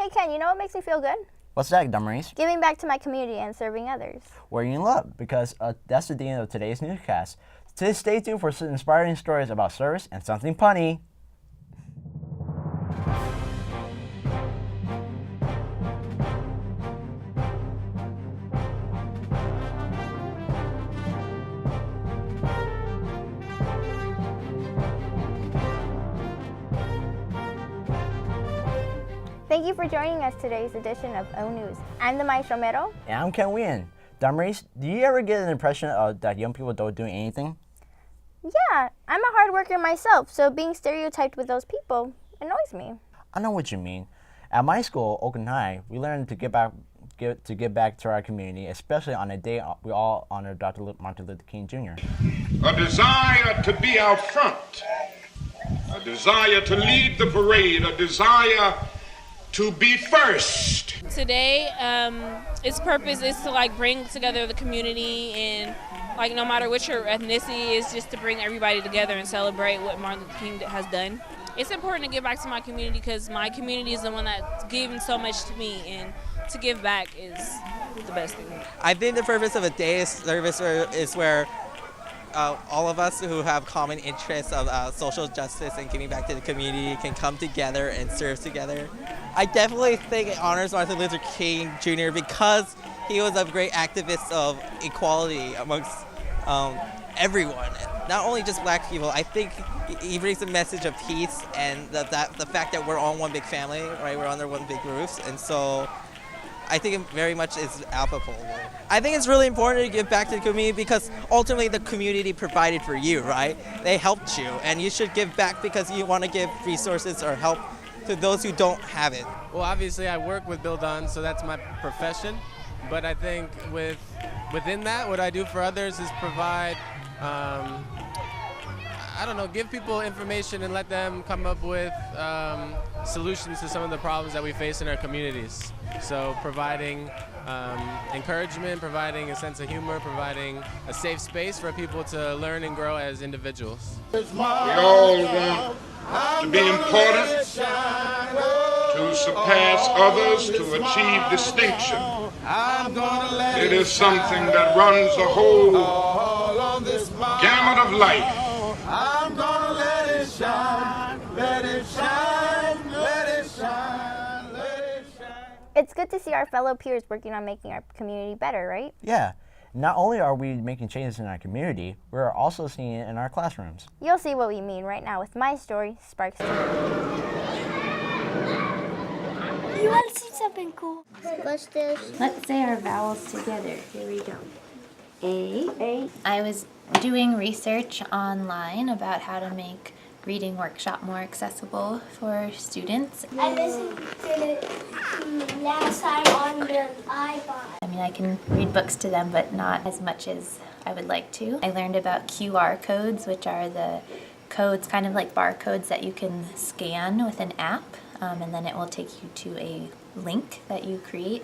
Hey Ken, you know what makes me feel good? What's that, Dummies? Giving back to my community and serving others. Where you love, because that's the theme of today's newscast. Stay tuned for some inspiring stories about service and something punny. Thank you for joining us today's edition of O News. I'm the Maestro Mero. And I'm Ken Wien. Dummies, do you ever get an impression that young people don't do anything? Yeah, I'm a hard worker myself, so being stereotyped with those people annoys me. I know what you mean. At my school, Oakland High, we learned to give back to our community, especially on a day we all honor Dr. Martin Luther King Jr. A desire to be out front, a desire to lead the parade, a desire to be first. Today, its purpose is to bring together the community, and no matter what your ethnicity is, just to bring everybody together and celebrate what Martin Luther King has done. It's important to give back to my community because my community is the one that's given so much to me, and to give back is the best thing. I think the purpose of a day service is where all of us who have common interests of social justice and giving back to the community can come together and serve together. I definitely think it honors Martin Luther King Jr. because he was a great activist of equality amongst everyone, not only just black people. I think he brings a message of peace and the fact that we're all one big family, right? We're under one big roof, and so I think it very much is applicable. I think it's really important to give back to the community because ultimately the community provided for you, right? They helped you, and you should give back because you want to give resources or help to those who don't have it. Well, obviously I work with Build On, so that's my profession. But I think within that, what I do for others is provide, give people information and let them come up with solutions to some of the problems that we face in our communities. So providing encouragement, providing a sense of humor, providing a safe space for people to learn and grow as individuals. We all want to be important, to surpass others, to achieve distinction. It is something that runs the whole gamut of life. I'm gonna let it shine, let it shine, let it shine, let it shine. It's good to see our fellow peers working on making our community better, right? Yeah. Not only are we making changes in our community, we're also seeing it in our classrooms. You'll see what we mean right now with my story, Sparks to Me. You want to see something cool? What's this? Let's say our vowels together. Here we go. A. I was doing research online about how to make reading workshop more accessible for students. I listened to it last time on the iPod. I mean, I can read books to them, but not as much as I would like to. I learned about QR codes, which are the codes, kind of like barcodes that you can scan with an app, and then it will take you to a link that you create.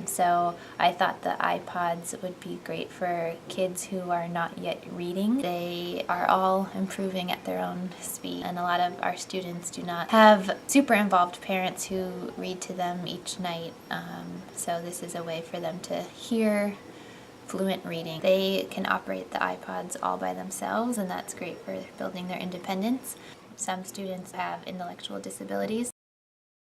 So I thought the iPods would be great for kids who are not yet reading. They are all improving at their own speed, and a lot of our students do not have super involved parents who read to them each night. So this is a way for them to hear fluent reading. They can operate the iPods all by themselves, and that's great for building their independence. Some students have intellectual disabilities,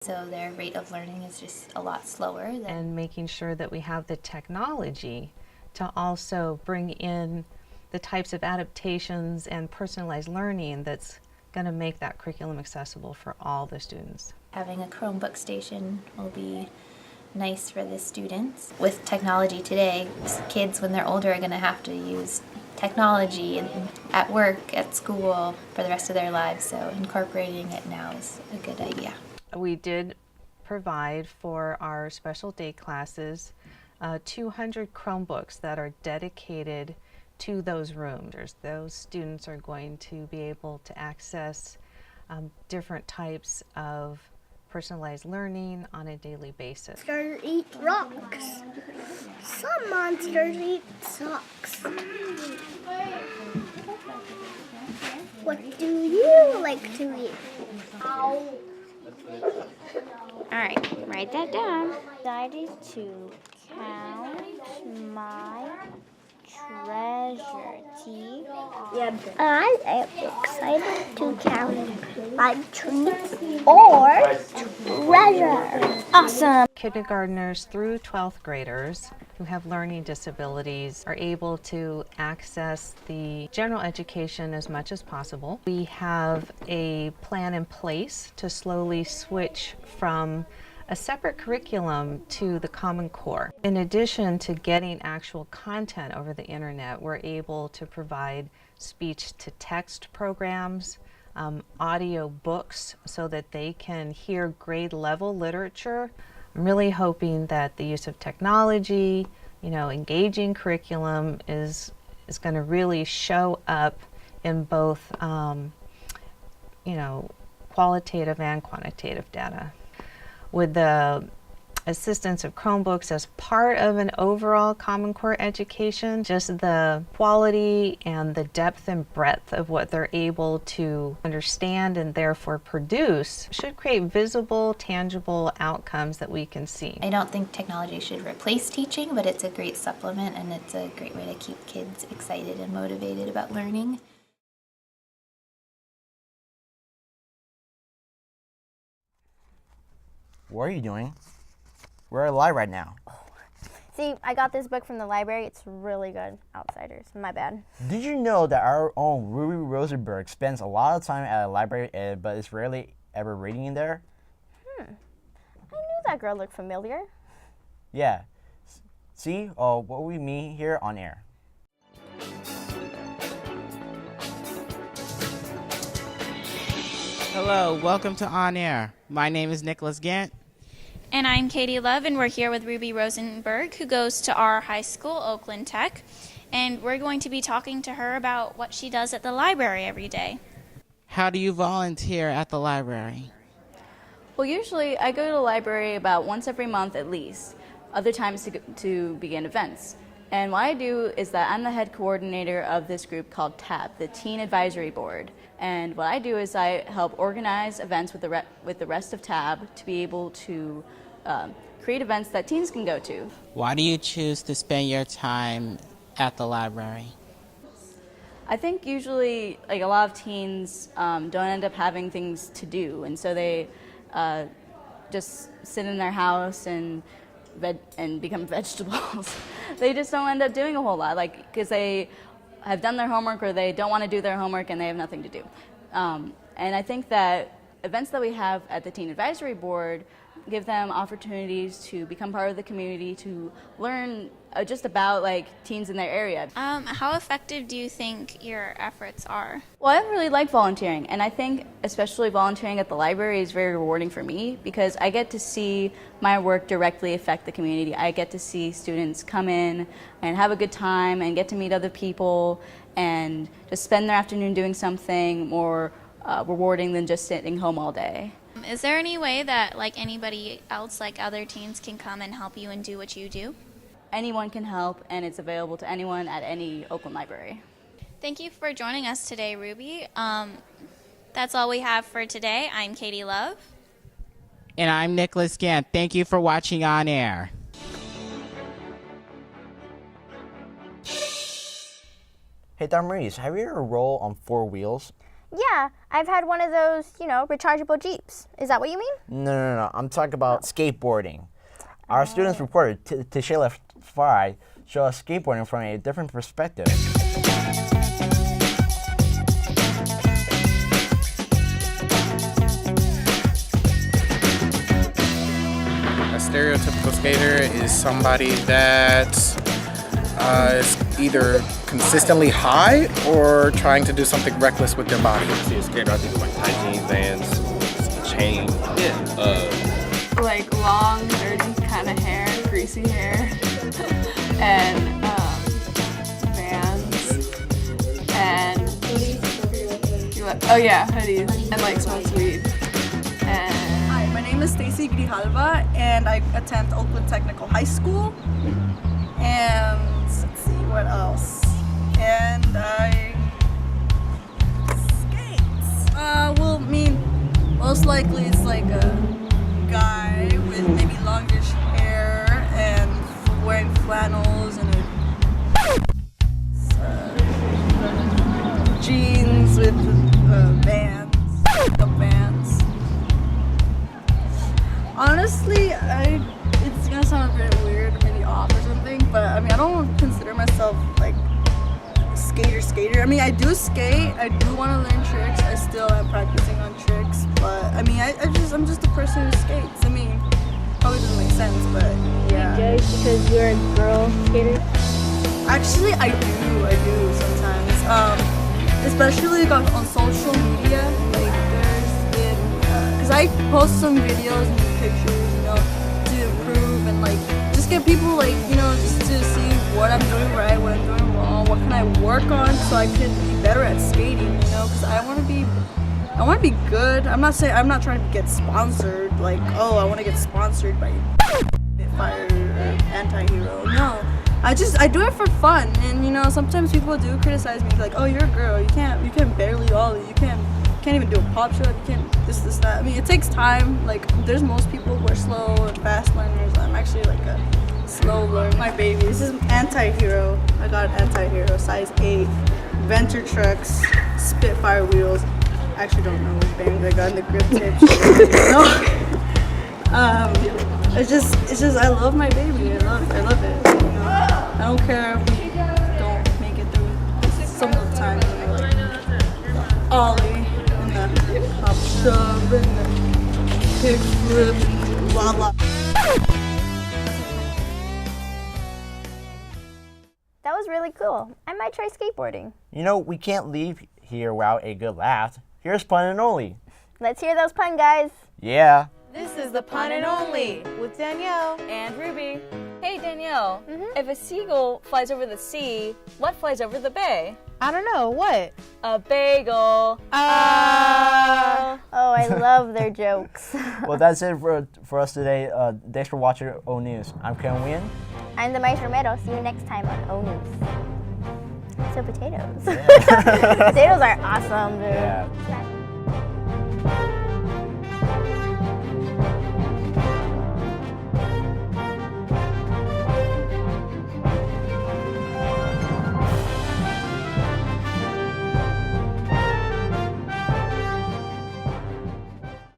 so their rate of learning is just a lot slower. And making sure that we have the technology to also bring in the types of adaptations and personalized learning that's going to make that curriculum accessible for all the students. Having a Chromebook station will be nice for the students. With technology today, kids when they're older are going to have to use technology at work, at school, for the rest of their lives, so incorporating it now is a good idea. We did provide for our special day classes 200 Chromebooks that are dedicated to those rooms. Those students are going to be able to access different types of personalized learning on a daily basis. Monsters eat rocks. Some monsters eat socks. What do you like to eat? All right, write that down. Decided to count my treasure. I am excited to count my treats or treasure. Awesome. Kindergartners through 12th graders who have learning disabilities are able to access the general education as much as possible. We have a plan in place to slowly switch from a separate curriculum to the Common Core. In addition to getting actual content over the internet, we're able to provide speech-to-text programs, audio books so that they can hear grade-level literature. I'm really hoping that the use of technology, engaging curriculum is going to really show up in both, qualitative and quantitative data. With the assistance of Chromebooks as part of an overall Common Core education, just the quality and the depth and breadth of what they're able to understand and therefore produce should create visible, tangible outcomes that we can see. I don't think technology should replace teaching, but it's a great supplement and it's a great way to keep kids excited and motivated about learning. What are you doing? We're live right now. See, I got this book from the library. It's really good. Outsiders. My bad. Did you know that our own Ruby Rosenberg spends a lot of time at a library, but is rarely ever reading in there? I knew that girl looked familiar. Yeah. See, what we mean here on air. Hello, welcome to On Air. My name is Nicholas Gant. And I'm Katie Love, and we're here with Ruby Rosenberg, who goes to our high school, Oakland Tech. And we're going to be talking to her about what she does at the library every day. How do you volunteer at the library? Well, usually I go to the library about once every month at least, other times to begin events. And what I do is that I'm the head coordinator of this group called TAB, the Teen Advisory Board. And what I do is I help organize events with the rest of TAB to be able to create events that teens can go to. Why do you choose to spend your time at the library? I think usually a lot of teens don't end up having things to do, and so they just sit in their house and become vegetables. They just don't end up doing a whole lot, because they have done their homework or they don't want to do their homework and they have nothing to do. And I think that events that we have at the Teen Advisory Board give them opportunities to become part of the community, to learn just about teens in their area. How effective do you think your efforts are? Well, I really like volunteering, and I think especially volunteering at the library is very rewarding for me because I get to see my work directly affect the community. I get to see students come in and have a good time and get to meet other people and just spend their afternoon doing something more rewarding than just sitting home all day. Is there any way that anybody else, other teens, can come and help you and do what you do? Anyone can help, and it's available to anyone at any Oakland library. Thank you for joining us today, Ruby. That's all we have for today. I'm Katie Love. And I'm Nicholas Gant. Thank you for watching On Air. Hey, Damaris, have you ever rolled on 4 wheels? Yeah, I've had one of those, rechargeable Jeeps. Is that what you mean? No. I'm talking about skateboarding. Our students reported to Shayla Fry show us skateboarding from a different perspective. A stereotypical skater is somebody that is either consistently high or trying to do something reckless with their body. See a skater, I think like high jeans, Vans, chain. Long, dirty kind of hair, greasy hair, and Vans, and hoodies, and smokes weed. And hi, my name is Stacy Grijalva, and I attend Oakland Technical High School. And let's see what else. And I skate. Most likely it's a guy maybe longish hair and wearing flannels and jeans with Vans, Vans. Honestly, it's gonna sound a bit weird, maybe off or something, but I mean, I don't consider myself like skater. I mean, I do skate. I do want to learn tricks. I still am practicing on tricks, but I mean, I'm just a person who skates. I mean, probably doesn't make sense, but yeah. You judge because you're a girl skater? Actually, I do sometimes. Especially like on social media. Like there's been, cause I post some videos and pictures, you know, to improve and like just get people like, you know, just to see what I'm doing right, what I'm doing wrong, what can I work on so I can be better at skating, you know, because I want to be good. I'm not trying to get sponsored, like, oh, I want to get sponsored by Fire or Anti-Hero. No, I do it for fun, and you know, sometimes people do criticize me, like, oh, you're a girl, you can't barely ollie, you can't even do a pop shot, you can't this, that. I mean, it takes time. Like, there's most people who are slow and fast learners. I'm actually like a slow learner. My baby, this is Anti-Hero. I got an Anti-Hero, size 8, Venture trucks, Spitfire wheels. I actually don't know which bearings I got in the grip tips. It's just, I love my baby. I love it. You know? I don't care if we don't make it through some of the time. You know, like ollie and the hop shove and the kick flip and blah blah. That was really cool. I might try skateboarding. You know, we can't leave here without a good laugh. Here's Pun and Only. Let's hear those pun, guys. Yeah. This is the Pun and Only with Danielle and Ruby. Hey Danielle, if a seagull flies over the sea, what flies over the bay? I don't know, what? A bagel. Oh, I love their jokes. Well, that's it for us today. Thanks for watching O News. I'm Ken Wien. I'm the Mais Romero. See you next time on O News. So potatoes. Yeah. Potatoes are awesome, dude. Yeah.